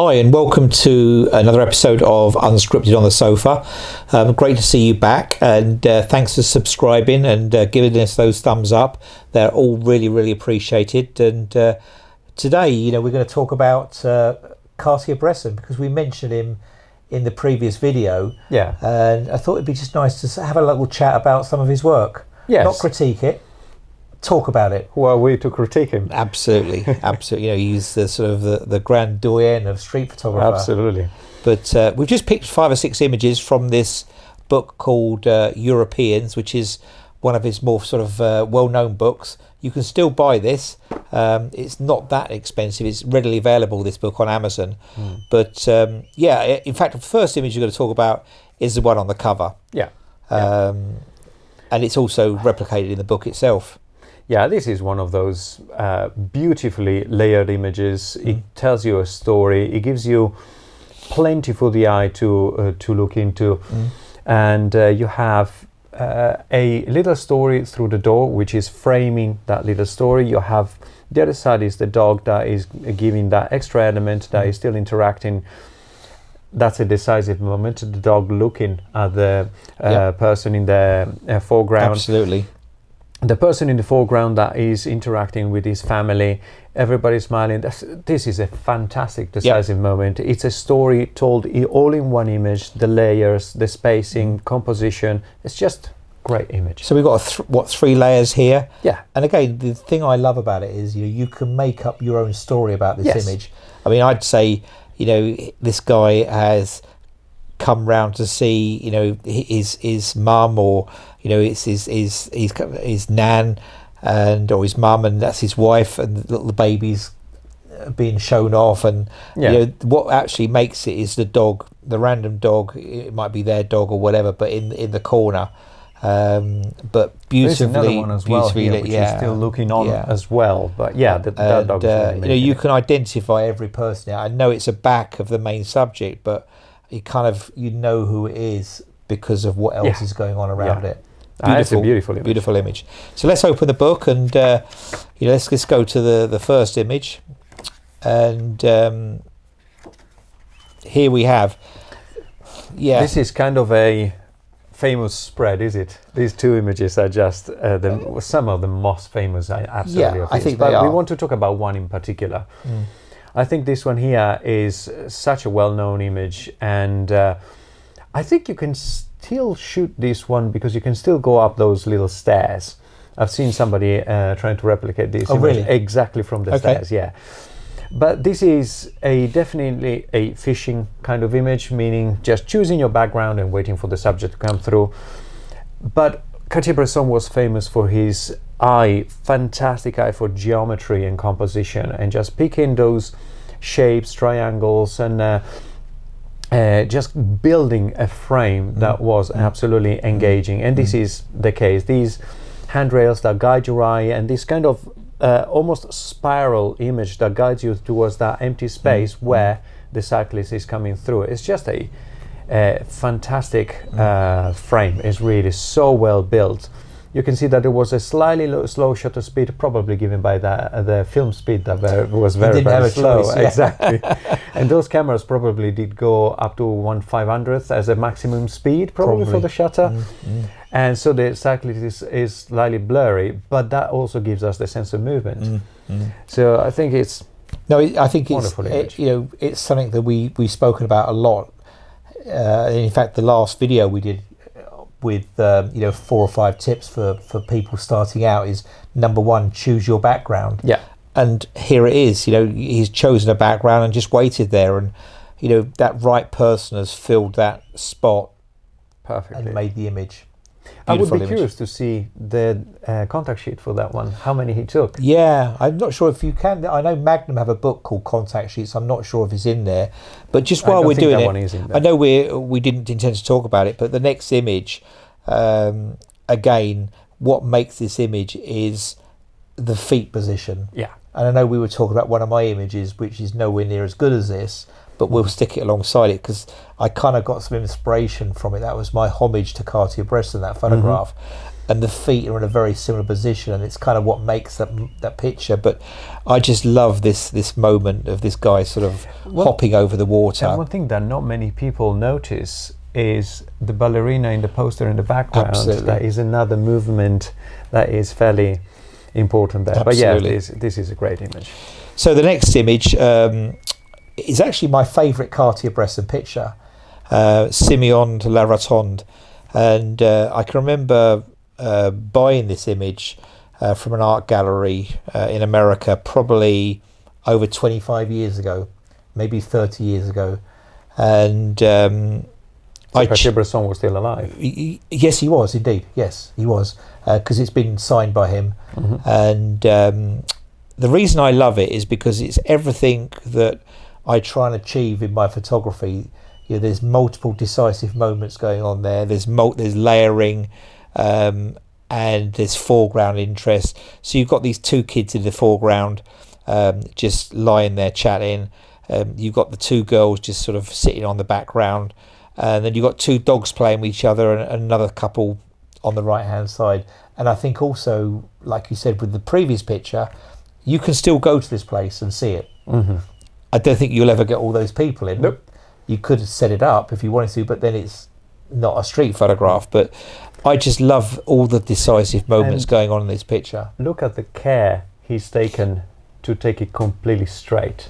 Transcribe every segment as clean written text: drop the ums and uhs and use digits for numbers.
Hi and welcome to another episode of Unscripted on the Sofa. Great to see you back, and thanks for subscribing and giving us those thumbs up. They're all really appreciated. And today, we're going to talk about Cartier Bresson, because we mentioned him in the previous video. Yeah. And I thought it'd be just nice to have a little chat about some of his work. Yes. Not critique it. Talk about it. Who are we to critique him? Absolutely. He's the sort of the grand doyen of street photography. Absolutely. But we've just picked 5 or 6 images from this book called Europeans, which is one of his more sort of well-known books. You can still buy this. It's not that expensive. It's readily available, this book, on Amazon. But in fact, the first image you're going to talk about is the one on the cover. Yeah. And it's also replicated in the book itself. Yeah, this is one of those beautifully layered images. It tells you a story. It gives you plenty for the eye to look into. And you have a little story through the door, which is framing that little story. You have the other side is the dog that is giving that extra element, that is still interacting. That's a decisive moment. The dog looking at the person in the foreground. Absolutely. The person in the foreground that is interacting with his family, everybody smiling. This is a fantastic, decisive moment. It's a story told all in one image, the layers, the spacing, composition. It's just great image. So we've got 3 layers here. Yeah. And again, the thing I love about it is you can make up your own story about this image. I mean, I'd say, this guy has come round to see, his mum, or it's his nan, or his mum, and that's his wife, and the baby's being shown off, and what actually makes it is the dog, the random dog. It might be their dog or whatever, but in the corner. But beautifully, there's another one as well here, which is still looking on as well. But that dog is really you can identify every person. I know it's a back of the main subject, but you kind of who it is because of what else is going on around it. It's a beautiful image. So let's open the book and let's go to the first image, and here we have. Yeah, this is kind of a famous spread, is it? These 2 images are just some of the most famous. Absolutely, I think they are. We want to talk about one in particular. I think this one here is such a well-known image, and I think you can still shoot this one because you can still go up those little stairs. I've seen somebody trying to replicate this image really? Exactly from the stairs, yeah. But this is definitely a fishing kind of image, meaning just choosing your background and waiting for the subject to come through. But Cartier-Bresson was famous for his fantastic eye for geometry and composition, and just picking those shapes, triangles, and just building a frame that was absolutely engaging. And this is the case. These handrails that guide your eye, and this kind of almost spiral image that guides you towards that empty space where the cyclist is coming through. It's just a fantastic frame. It's really so well built. You can see that there was a slightly slow shutter speed, probably given by the film speed that was very slow. Choice, Exactly. And those cameras probably did go up to 1/500th as a maximum speed, probably for the shutter. And so the cyclist is slightly blurry, but that also gives us the sense of movement. So I think it's wonderful image. It's something that we've spoken about a lot. In fact, the last video we did with 4 or 5 tips for people starting out is, number 1, choose your background. Yeah. And here it is. He's chosen a background and just waited there, and that right person has filled that spot perfectly and made the image. I would be curious to see the contact sheet for that one, how many he took. Yeah, I'm not sure if you can. I know Magnum have a book called Contact Sheets. I'm not sure if it's in there. But just while we're doing it, I know we didn't intend to talk about it, but the next image, again, what makes this image is the feet position. Yeah. And I know we were talking about one of my images, which is nowhere near as good as this, but we'll stick it alongside it because I kind of got some inspiration from it. That was my homage to Cartier Bresson, that photograph. and the feet are in a very similar position, and it's kind of what makes that picture. But I just love this moment of this guy sort of hopping over the water. And one thing that not many people notice is the ballerina in the poster in the background. Absolutely. That is another movement that is fairly important there. Absolutely. But yeah, this is a great image. So the next image is actually my favourite Cartier Bresson picture, Simeon de la Rotonde. And I can remember buying this image from an art gallery in America probably over 25 years ago, maybe 30 years ago. And Cartier Bresson was still alive. Yes, he was indeed. Yes, he was, because it's been signed by him. Mm-hmm. And the reason I love it is because it's everything that I try and achieve in my photography. You know, there's multiple decisive moments going on there. There's layering, and there's foreground interest. So you've got these two kids in the foreground, just lying there chatting. You've got the two girls just sort of sitting on the background, and then you've got two dogs playing with each other, and another couple on the right hand side. And I think also, like you said with the previous picture, you can still go to this place and see it. Mm-hmm. I don't think you'll ever get all those people in. Nope. You could set it up if you wanted to, but then it's not a street photograph. But I just love all the decisive moments going on in this picture. Look at the care he's taken to take it completely straight.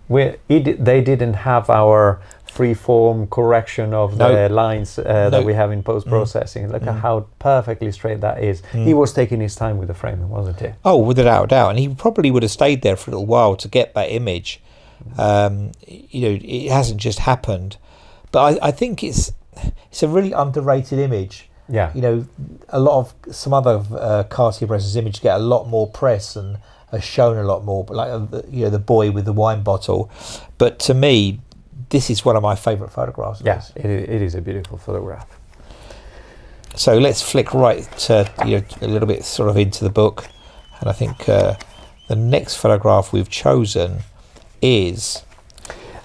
They didn't have our free-form correction of the lines that we have in post-processing. Look at how perfectly straight that is. He was taking his time with the framing, wasn't he? Oh, without a doubt. And he probably would have stayed there for a little while to get that image. It hasn't just happened. But I think it's a really underrated image. Yeah. You know, a lot of some other Cartier Bresson's images get a lot more press and are shown a lot more, but like the boy with the wine bottle. But to me, this is one of my favourite photographs. Yes, it is a beautiful photograph. So let's flick right to a little bit sort of into the book, and I think the next photograph we've chosen is.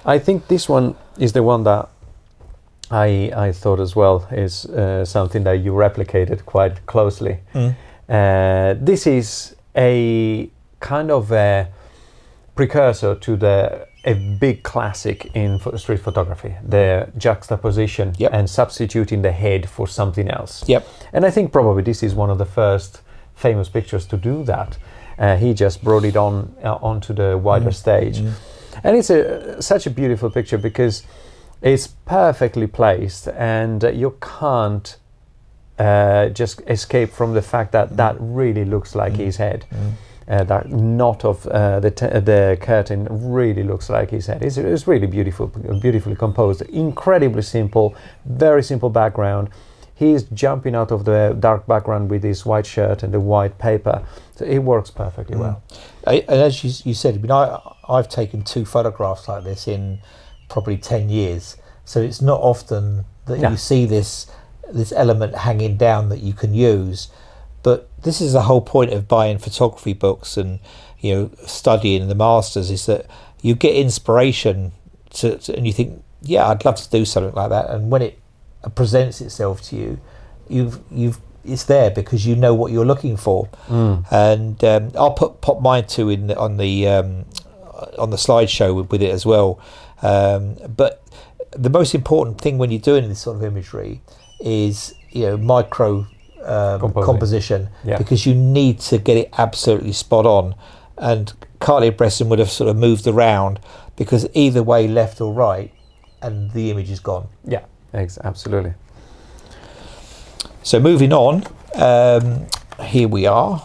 I think this one is the one that I thought as well is something that you replicated quite closely. This is a kind of a precursor to a big classic in street photography, the juxtaposition and substituting the head for something else. Yep. And I think probably this is one of the first famous pictures to do that. He just brought it onto the wider stage. And it's such a beautiful picture because it's perfectly placed, and you can't just escape from the fact that really looks like his head. That knot of the curtain really looks like his head. It's really beautiful, beautifully composed, incredibly simple, very simple background. He's jumping out of the dark background with his white shirt and the white paper. So it works perfectly well. And as you said, I mean, I've taken 2 photographs like this in probably 10 years. So it's not often that you see this element hanging down that you can use. But this is the whole point of buying photography books and studying the masters, is that you get inspiration and you think, yeah, I'd love to do something like that. And when it presents itself to you, it's there because you know what you're looking for. And I'll pop mine too on the slideshow with it as well. But the most important thing when you're doing this sort of imagery is micro composition, because you need to get it absolutely spot on. And Cartier Bresson would have sort of moved around, because either way, left or right, and the image is gone. Yeah, absolutely. So moving on, here we are.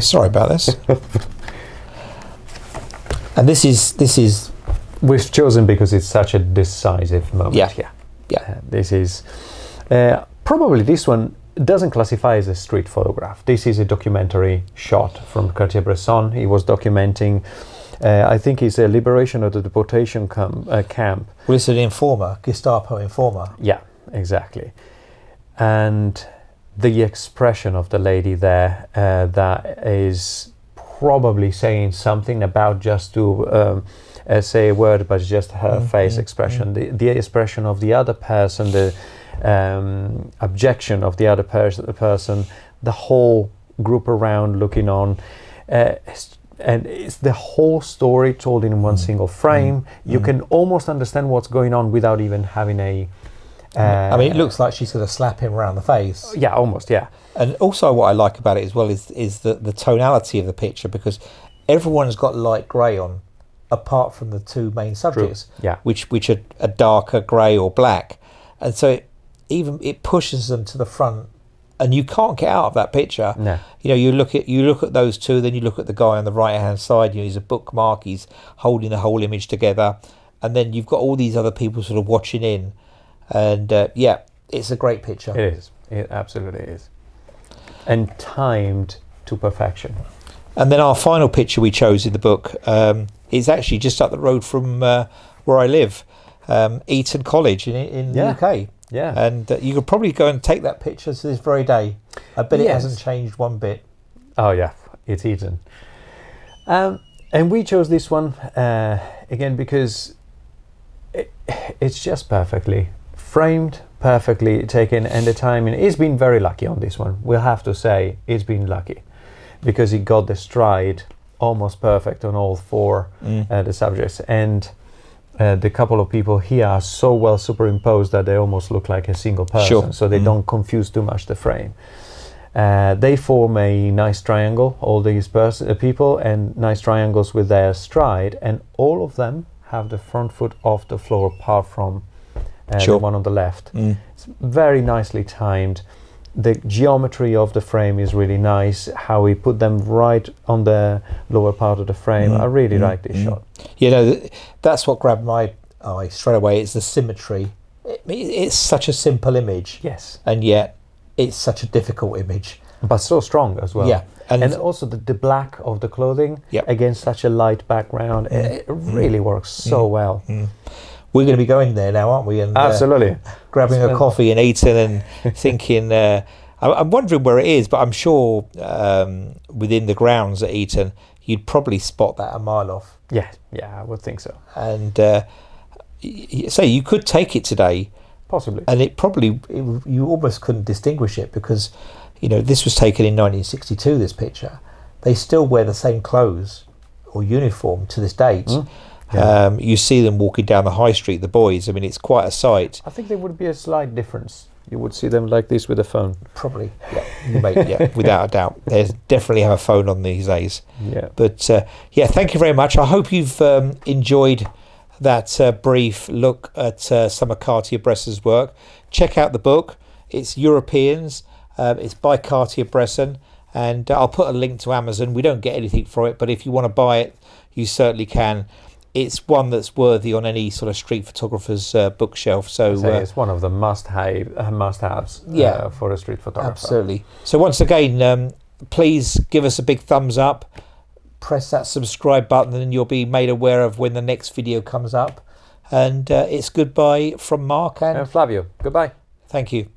Sorry about this. And this is we've chosen because it's such a decisive moment. Yeah. This is probably, this one doesn't classify as a street photograph. This is a documentary shot from Cartier Bresson. He was documenting, I think it's a liberation of the deportation camp. Well, it's an informer, Gestapo informer. Yeah, exactly. And the expression of the lady there, that is probably saying something about just to say a word, but just her face expression, the expression of the other person, the objection of the other person, the whole group around looking on, and it's the whole story told in one single frame. You can almost understand what's going on without even having a I mean, it looks like she's going to slap him around the face. Yeah, almost, yeah. And also what I like about it as well is the tonality of the picture, because everyone's got light grey on, apart from the two main subjects, which are a darker grey or black. And so it pushes them to the front, and you can't get out of that picture. No. You know, you look at those two, then you look at the guy on the right hand side. You know, he's a bookmark. He's holding the whole image together, and then you've got all these other people sort of watching in, and it's a great picture. It is. It absolutely is, and timed to perfection. And then our final picture we chose in the book is actually just up the road from where I live, Eton College in the UK. Yeah. And you could probably go and take that picture to this very day. I bet it hasn't changed one bit. Oh, yeah. It's Eton. And we chose this one, again, because it's just perfectly framed, perfectly taken, and the timing. It's been very lucky on this one. We'll have to say it's been lucky, because it got the stride almost perfect on all four the subjects. And the couple of people here are so well superimposed that they almost look like a single person, so they don't confuse too much the frame. They form a nice triangle, all these people, and nice triangles with their stride, and all of them have the front foot off the floor apart from the one on the left. It's very nicely timed. The geometry of the frame is really nice, how we put them right on the lower part of the frame. I really like this shot. You know, that's what grabbed my eye straight away. It's the symmetry. It's such a simple image. Yes. And yet it's such a difficult image. But so strong as well. Yeah. And also the black of the clothing against such a light background, it really works so well. We're going to be going there now, aren't we? And absolutely. Grabbing a coffee in Eton and thinking, I'm wondering where it is, but I'm sure within the grounds at Eton, you'd probably spot that a mile off. Yeah, I would think so. And so you could take it today. Possibly. And you almost couldn't distinguish it, because, you know, this was taken in 1962, this picture. They still wear the same clothes or uniform to this date. You see them walking down the high street, the boys. I mean, it's quite a sight. I think there would be a slight difference. You would see them like this with a phone. Probably, without a doubt. They definitely have a phone on these days. Yeah. But, thank you very much. I hope you've enjoyed that brief look at some of Cartier Bresson's work. Check out the book. It's Europeans. It's by Cartier Bresson. And I'll put a link to Amazon. We don't get anything for it, but if you want to buy it, you certainly can. It's one that's worthy on any sort of street photographer's bookshelf. So it's one of the must-haves for a street photographer. Absolutely. So once again, please give us a big thumbs up. Press that subscribe button, and you'll be made aware of when the next video comes up. And it's goodbye from Mark and Flavio. Goodbye. Thank you.